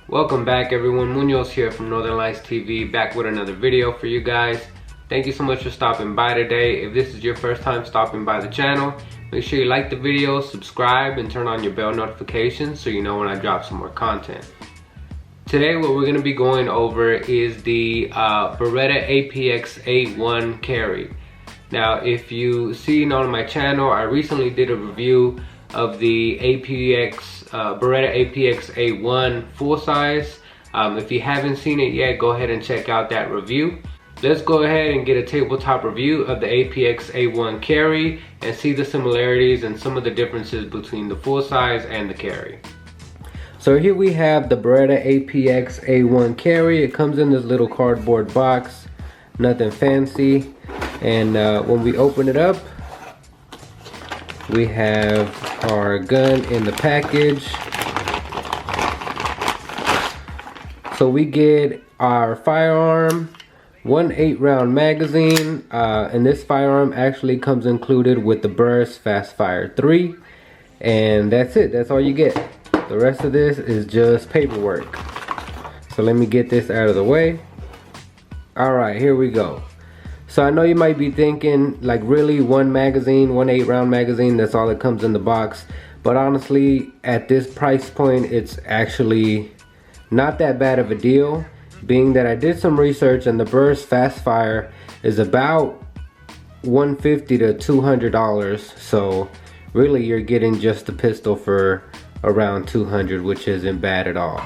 Welcome back everyone, Munoz here from Northern Lights TV, back with another video for you guys. Thank you so much for stopping by today. If this is your first time stopping by the channel, make sure you like the video, subscribe, and turn on your bell notifications so you know when I drop some more content. Today what we're going to be going over is the Beretta APX A1 carry. Now if you seen on my channel, I recently did a review of the Beretta APX A1 full size. If you haven't seen it yet, go ahead and check out that review. Let's go ahead and get a tabletop review of the APX A1 carry and see the similarities and some of the differences between the full size and the carry. So here we have the Beretta APX A1 carry. It comes in this little cardboard box, nothing fancy. And when we open it up, we have our gun in the package. So we get our firearm, one 8-round magazine, and this firearm actually comes included with the Burris Fastfire 3, and that's it. That's all you get. The rest of this is just paperwork. So let me get this out of the way. Alright, here we go. So I know you might be thinking, like, really, one magazine, one 8-round magazine, that's all that comes in the box. But honestly, at this price point, it's actually not that bad of a deal, being that I did some research and the Burris Fastfire is about $150 to $200. So really you're getting just the pistol for around $200, which isn't bad at all.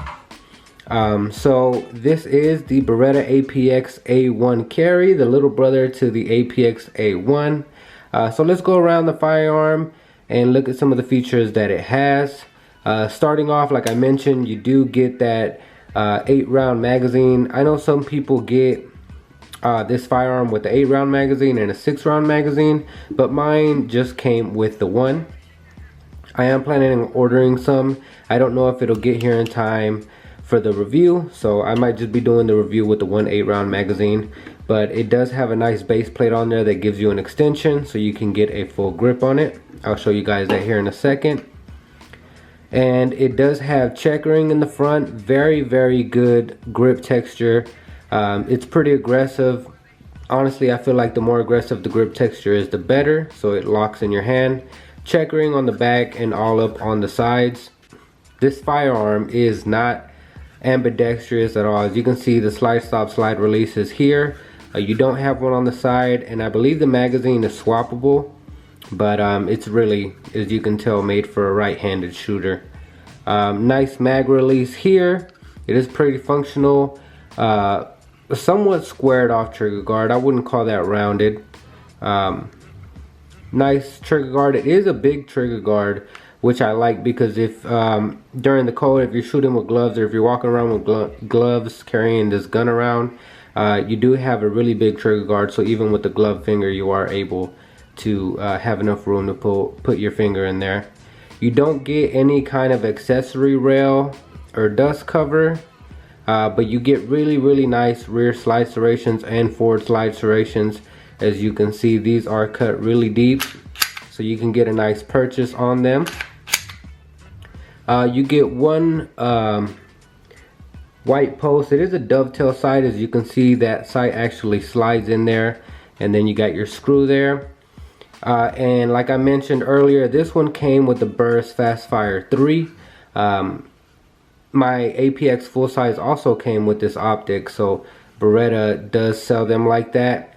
So this is the Beretta APX A1 carry, the little brother to the APX A1. So let's go around the firearm and look at some of the features that it has. Starting off, like I mentioned, you do get that 8-round magazine. I know some people get this firearm with the 8-round magazine and a 6-round magazine, but mine just came with the one. I am planning on ordering some. I don't know if it'll get here in time for the review, so I might just be doing the review with the one 8-round magazine. But it does have a nice base plate on there that gives you an extension so you can get a full grip on it. I'll show you guys that here in a second. And it does have checkering in the front, very good grip texture. It's pretty aggressive. Honestly, I feel like the more aggressive the grip texture is, the better, so it locks in your hand. Checkering on the back and all up on the sides. This firearm is not ambidextrous at all. As you can see, the slide stop slide release is here. You don't have one on the side, and I believe the magazine is swappable, but it's really, as you can tell, made for a right-handed shooter. Nice mag release here. It is pretty functional. Somewhat squared off trigger guard. I wouldn't call that rounded. Nice trigger guard. It is a big trigger guard, which I like, because if during the cold, if you're shooting with gloves, or if you're walking around with gloves carrying this gun around, you do have a really big trigger guard, so even with the glove finger you are able to have enough room to put your finger in there. You don't get any kind of accessory rail or dust cover, but you get really nice rear slide serrations and forward slide serrations. As you can see, these are cut really deep, so you can get a nice purchase on them. You get one white post. It is a dovetail sight. As you can see, that sight actually slides in there, and then you got your screw there. And like I mentioned earlier, this one came with the Burris Fastfire 3. My APX full size also came with this optic, so Beretta does sell them like that.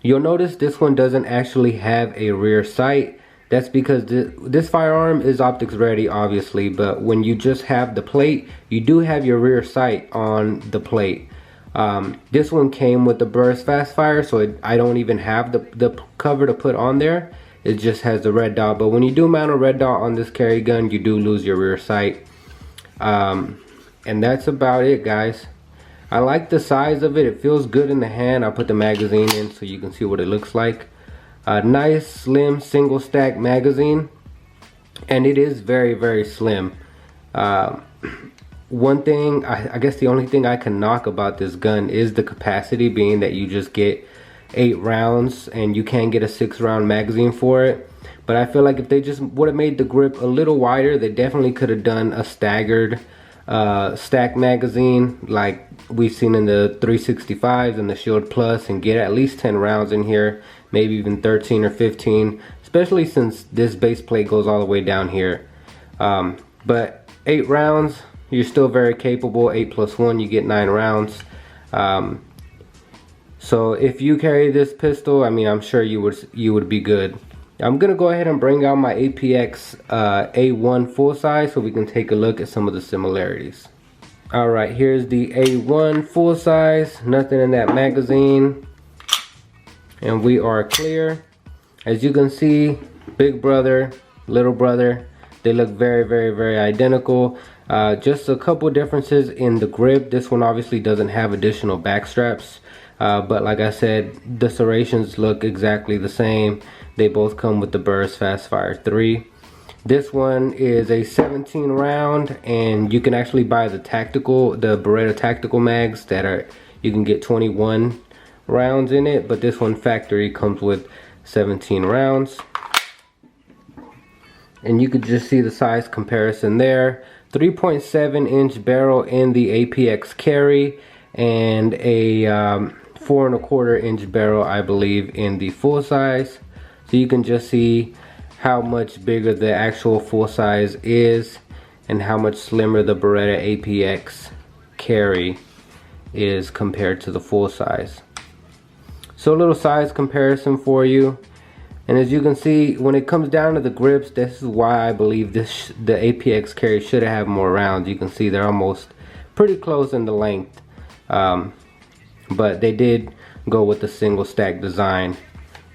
You'll notice this one doesn't actually have a rear sight. That's because this firearm is optics ready, obviously, but when you just have the plate, you do have your rear sight on the plate. This one came with the Burris Fastfire, so I don't even have the cover to put on there. It just has the red dot, but when you do mount a red dot on this carry gun, you do lose your rear sight. And that's about it, guys. I like the size of it. It feels good in the hand. I'll put the magazine in so you can see what it looks like. A nice slim single stack magazine, and it is very slim. One thing, I guess the only thing I can knock about this gun is the capacity, being that you just get 8 rounds and you can get a 6-round magazine for it. But I feel like if they just would have made the grip a little wider, they definitely could have done a staggered stack magazine like we've seen in the 365s and the Shield Plus, and get at least 10 rounds in here, maybe even 13 or 15, especially since this base plate goes all the way down here. But 8 rounds, you're still very capable. 8 plus 1, you get 9 rounds. So if you carry this pistol, I mean, I'm sure you would be good. I'm gonna go ahead and bring out my APX A1 full size so we can take a look at some of the similarities. Alright, here's the A1 full size, nothing in that magazine, and we are clear. As you can see, big brother, little brother, they look very identical. Just a couple differences in the grip. This one obviously doesn't have additional back straps, but like I said, the serrations look exactly the same. They both come with the Burris Fastfire 3. This one is a 17 round, and you can actually buy the Beretta tactical mags that are, you can get 21 rounds in it, but this one factory comes with 17 rounds. And you could just see the size comparison there. 3.7 inch barrel in the APX carry, and a 4 1/4 inch barrel, I believe, in the full size. So you can just see how much bigger the actual full size is and how much slimmer the Beretta APX carry is compared to the full size. So a little size comparison for you. And as you can see, when it comes down to the grips, this is why I believe the APX carry should have more rounds. You can see they're almost pretty close in the length, but they did go with the single stack design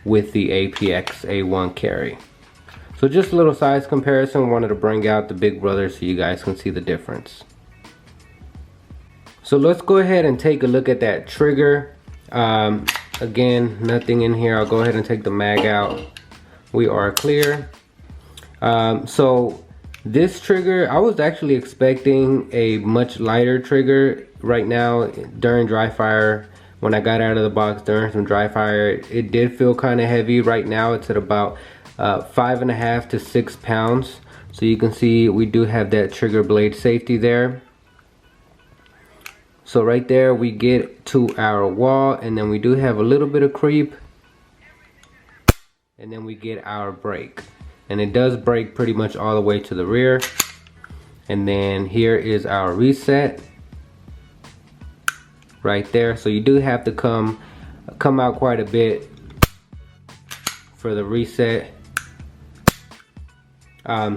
with the APX A1 carry. So just a little size comparison. Wanted to bring out the big brother so you guys can see the difference. So let's go ahead and take a look at that trigger. Again, nothing in here. I'll go ahead and take the mag out. We are clear. So this trigger, I was actually expecting a much lighter trigger. Right now during dry fire, when I got out of the box during some dry fire, it did feel kind of heavy. Right now it's at about 5.5 to 6 pounds. So you can see we do have that trigger blade safety there. So right there we get to our wall, and then we do have a little bit of creep, and then we get our brake, and it does brake pretty much all the way to the rear. And then here is our reset right there. So you do have to come out quite a bit for the reset.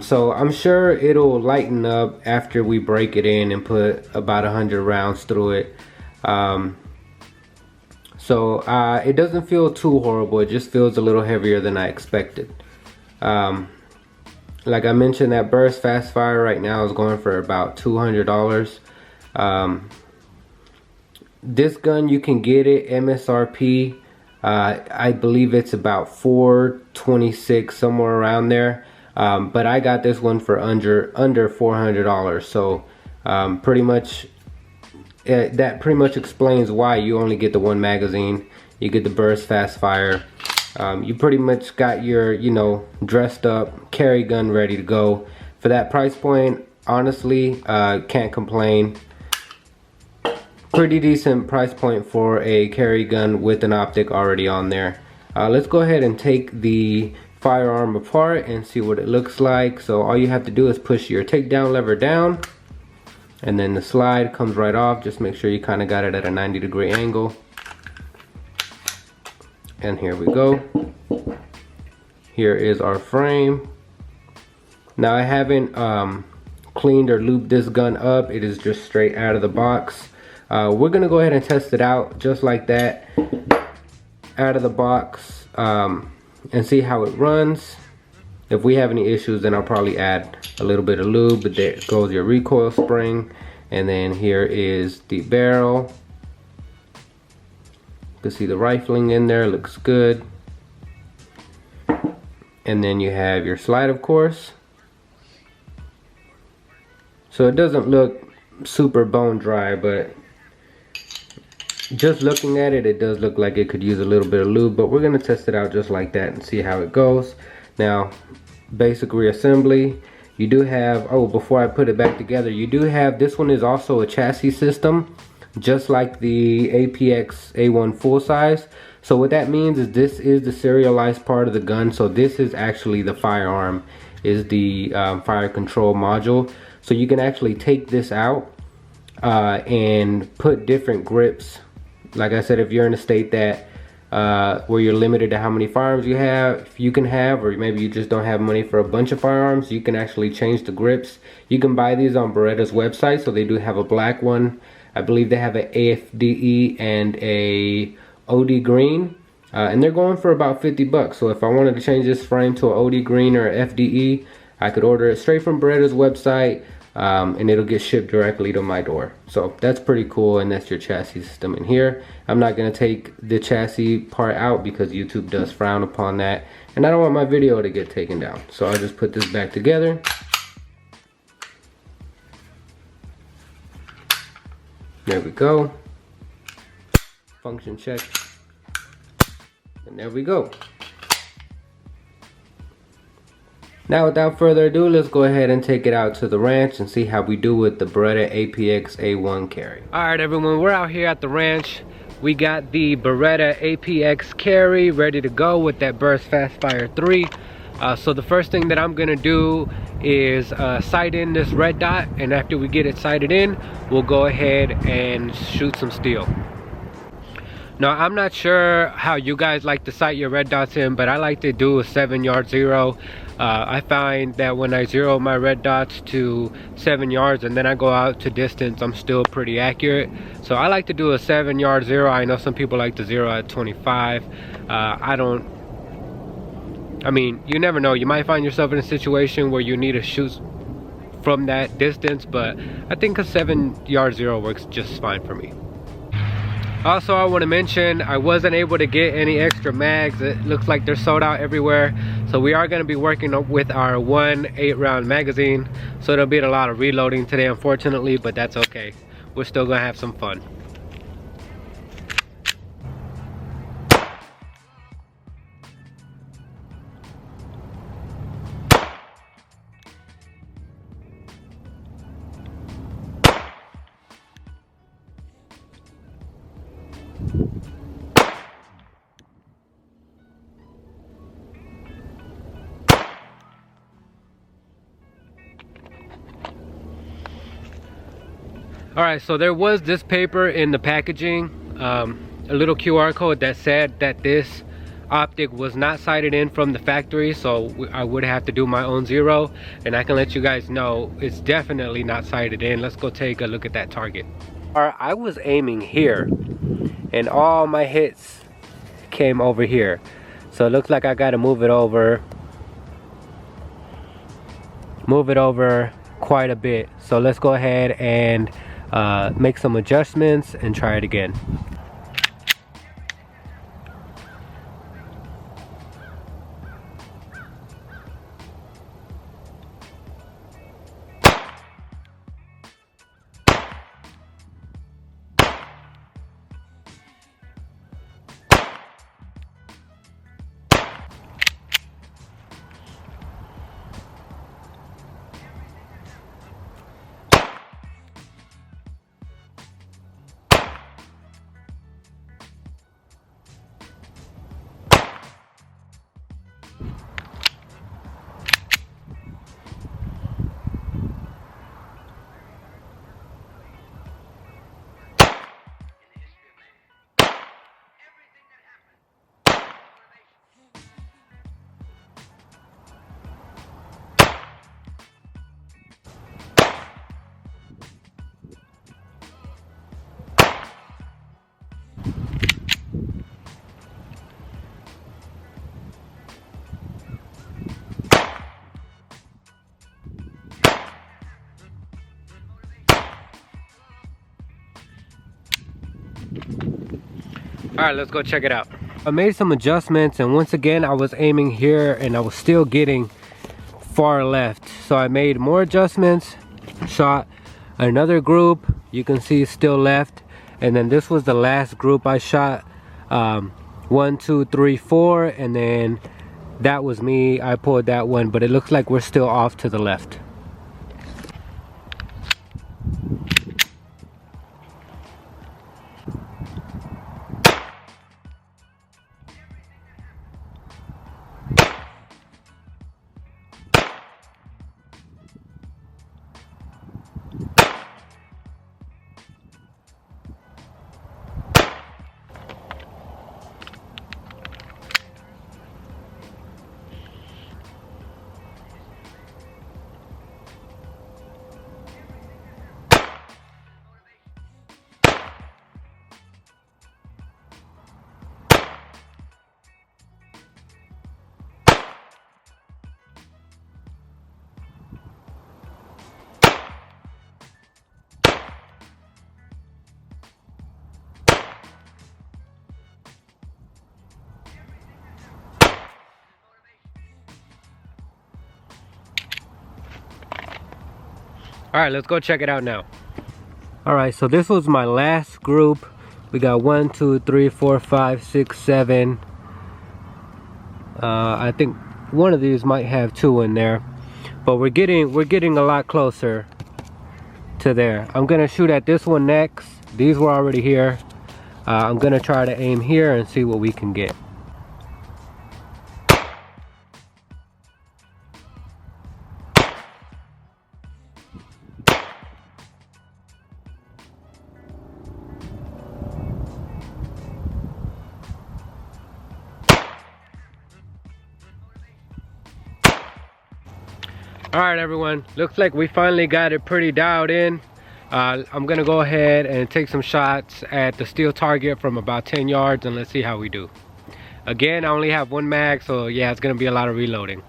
So I'm sure it'll lighten up after we break it in and put about 100 rounds through it. It doesn't feel too horrible. It just feels a little heavier than I expected. Like I mentioned, that Burris Fastfire right now is going for about $200. This gun, you can get it MSRP. I believe it's about $426, somewhere around there. But I got this one for under $400. So pretty much that pretty much explains why you only get the one magazine. You get the Burris Fastfire. You pretty much got your, you know, dressed up carry gun ready to go. For that price point, honestly, can't complain. Pretty decent price point for a carry gun with an optic already on there. Let's go ahead and take the firearm apart and see what it looks like. So all you have to do is push your takedown lever down, and then the slide comes right off. Just make sure you kind of got it at a 90-degree angle. And here we go. Here is our frame. Now I haven't cleaned or lubed this gun up. It is just straight out of the box. We're gonna go ahead and test it out just like that, out of the box, and see how it runs. If we have any issues, then I'll probably add a little bit of lube. But there goes your recoil spring, and then here is the barrel. You can see the rifling in there, looks good. And then you have your slide, of course. So it doesn't look super bone dry, but just looking at it, it does look like it could use a little bit of lube. But we're gonna test it out just like that and see how it goes. Now, basic reassembly, you do have, oh, before I put it back together, you do have, this one is also a chassis system, just like the APX A1 full size. So what that means is this is the serialized part of the gun. So this is actually the firearm, is the fire control module. So you can actually take this out and put different grips. Like I said, if you're in a state that where you're limited to how many firearms you can have, or maybe you just don't have money for a bunch of firearms, you can actually change the grips. You can buy these on Beretta's website. So they do have a black one. I believe they have an AFDE and a OD green, and they're going for about 50 bucks. So if I wanted to change this frame to an OD green or FDE, I could order it straight from Beretta's website, and it'll get shipped directly to my door. So that's pretty cool, and that's your chassis system in here. I'm not going to take the chassis part out because YouTube does frown upon that, and I don't want my video to get taken down. So I'll just put this back together. There we go. Function check. And there we go. Now without further ado, let's go ahead and take it out to the ranch and see how we do with the Beretta APX A1 carry. Alright everyone, we're out here at the ranch. We got the Beretta APX carry ready to go with that Burris Fastfire 3. So the first thing that I'm gonna do is sight in this red dot, and after we get it sighted in, we'll go ahead and shoot some steel. Now I'm not sure how you guys like to sight your red dots in, but I like to do a 7-yard zero. I find that when I zero my red dots to 7 yards and then I go out to distance, I'm still pretty accurate. So I like to do a 7-yard zero. I know some people like to zero at 25. I mean, you never know. You might find yourself in a situation where you need to shoot from that distance, but I think a 7-yard zero works just fine for me. Also, I want to mention I wasn't able to get any extra mags. It looks like they're sold out everywhere. So we are going to be working with our 1 8-round magazine. So there'll be a lot of reloading today, unfortunately, but that's okay. We're still going to have some fun. Alright, so there was this paper in the packaging, a little QR code that said that this optic was not sighted in from the factory, so I would have to do my own zero, and I can let you guys know it's definitely not sighted in. Let's go take a look at that target. Alright, I was aiming here, and all my hits came over here, so it looks like I gotta move it over quite a bit. So let's go ahead and make some adjustments and try it again. Alright, let's go check it out. I made some adjustments, and once again I was aiming here and I was still getting far left. So I made more adjustments, shot another group, you can see still left, and then this was the last group I shot. 1, 2, 3, 4, and then that was me. I pulled that one, but it looks like we're still off to the left. All right, let's go check it out now. All right, so this was my last group. We got 1, 2, 3, 4, 5, 6, 7. I think one of these might have 2 in there, but we're getting a lot closer to there. I'm gonna shoot at this one next. These were already here. I'm gonna try to aim here and see what we can get. All right, everyone, looks like we finally got it pretty dialed in. I'm gonna go ahead and take some shots at the steel target from about 10 yards and let's see how we do. Again, I only have 1 mag, so yeah, it's gonna be a lot of reloading.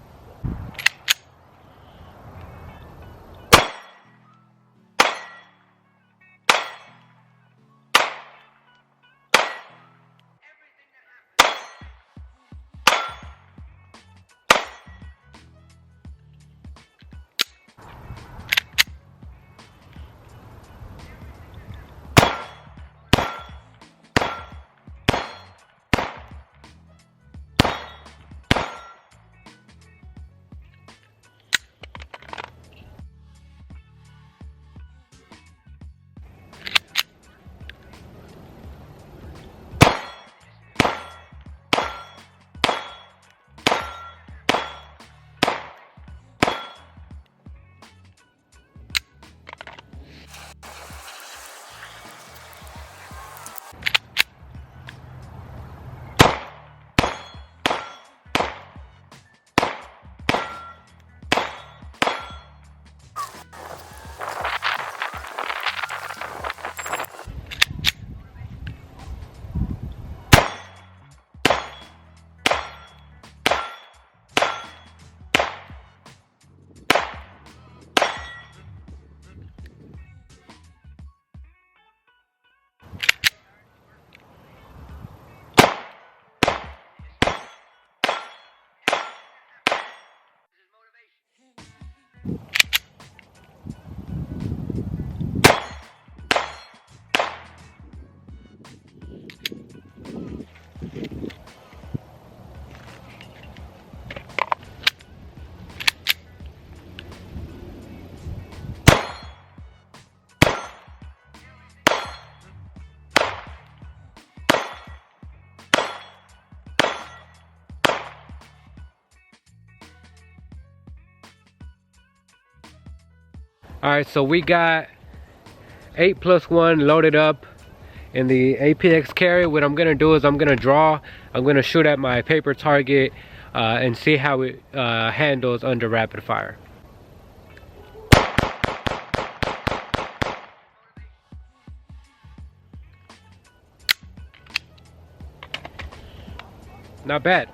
All right, so we got 8+1 loaded up in the APX carry. What I'm gonna do is I'm gonna shoot at my paper target and see how it handles under rapid fire. Not bad.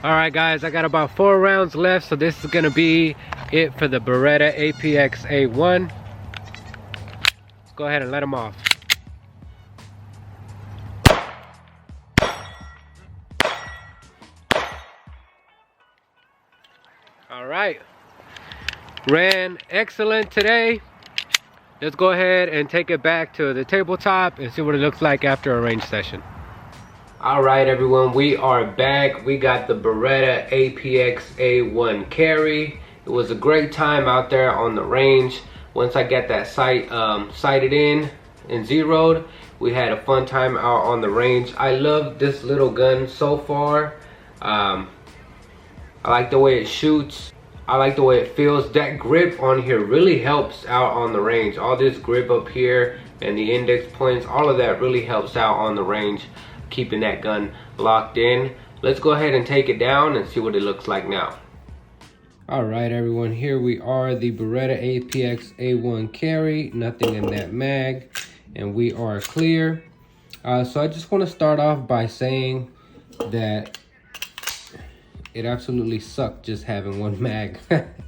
All right, guys, I got about 4 rounds left, so this is gonna be it for the Beretta APX A1. Let's go ahead and let them off. All right, ran excellent today. Let's go ahead and take it back to the tabletop and see what it looks like after a range session. All right, everyone, we are back. We got the Beretta APX A1 carry. It was a great time out there on the range. Once I got that sight sighted in and zeroed, we had a fun time out on the range. I love this little gun so far. I like the way it shoots. I like the way it feels. That grip on here really helps out on the range. All this grip up here and the index points, all of that really helps out on the range, keeping that gun locked in. Let's go ahead and take it down and see what it looks like now. All right, everyone, here we are, the Beretta APX A1 carry, nothing in that mag, and we are clear. So I just want to start off by saying that it absolutely sucked just having one mag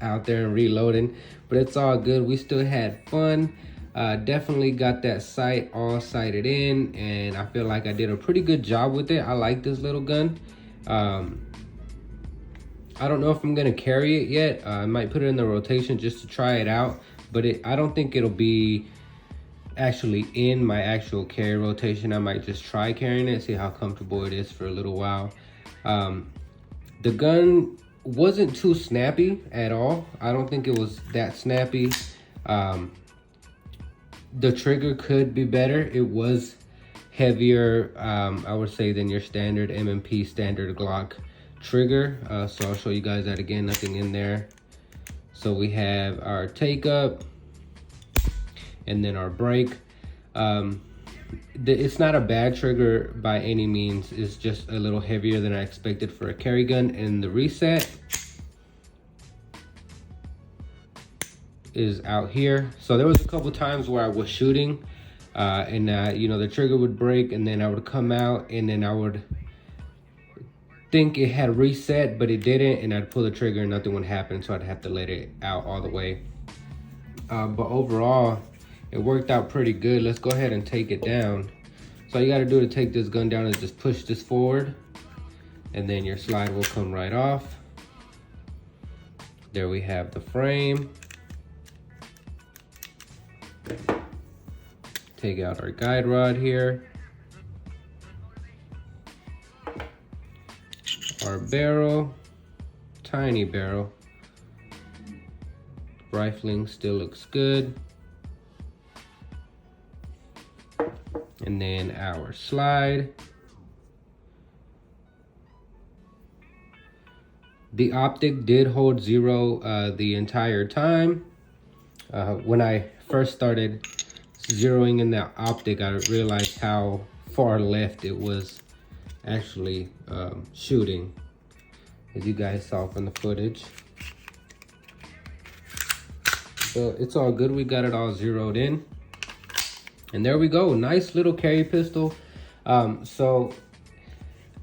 out there and reloading, but it's all good. We still had fun. Definitely got that sight all sighted in, and I feel like I did a pretty good job with it. I like this little gun. I don't know if I'm gonna carry it yet. I might put it in the rotation just to try it out, but I don't think it'll be actually in my actual carry rotation. I might just try carrying it, see how comfortable it is for a little while. The gun wasn't too snappy at all. I don't think it was that snappy. The trigger could be better. It was heavier, I would say, than your standard M&P standard Glock trigger. So I'll show you guys that again, nothing in there. So we have our take up and then our break. It's not a bad trigger by any means. It's just a little heavier than I expected for a carry gun. And the reset is out here. So there was a couple times where I was shooting and you know, the trigger would break, and then I would come out and then I would think it had reset, but it didn't, and I'd pull the trigger and nothing would happen, so I'd have to let it out all the way. But overall, it worked out pretty good. Let's go ahead and take it down. So all you gotta do to take this gun down is just push this forward, and then your slide will come right off. There we have the frame. Take out our guide rod here. Our barrel, tiny barrel. Rifling still looks good. And then our slide. The optic did hold 0 the entire time. When I first started zeroing in that optic, I realized how far left it was actually shooting, as you guys saw from the footage. So it's all good. We got it all zeroed in, and there we go. Nice little carry pistol. So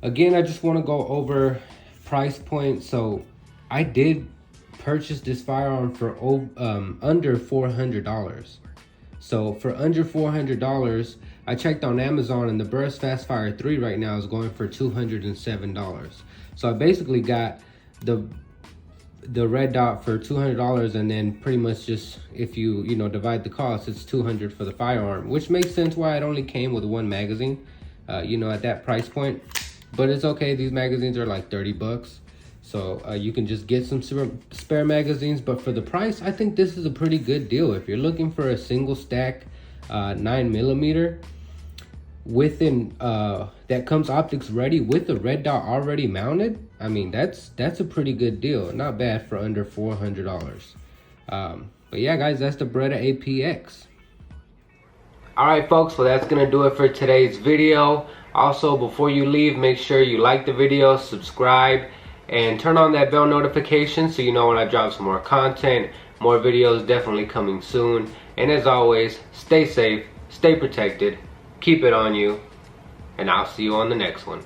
again, I just want to go over price point. So I did purchase this firearm for under $400. So for under $400, I checked on Amazon, and the Burris Fastfire 3 right now is going for $207. So I basically got the red dot for $200, and then pretty much just, if you divide the cost, it's $200 for the firearm, which makes sense why it only came with one magazine, at that price point. But it's okay. These magazines are like 30 bucks. So you can just get some spare magazines, but for the price, I think this is a pretty good deal. If you're looking for a single stack 9mm within that comes optics ready with the red dot already mounted, I mean, that's a pretty good deal. Not bad for under $400. But yeah, guys, that's the Beretta APX. All right, folks, well, that's gonna do it for today's video. Also, before you leave, make sure you like the video, subscribe, and turn on that bell notification so you know when I drop some more content. More videos definitely coming soon. And as always, stay safe, stay protected, keep it on you, and I'll see you on the next one.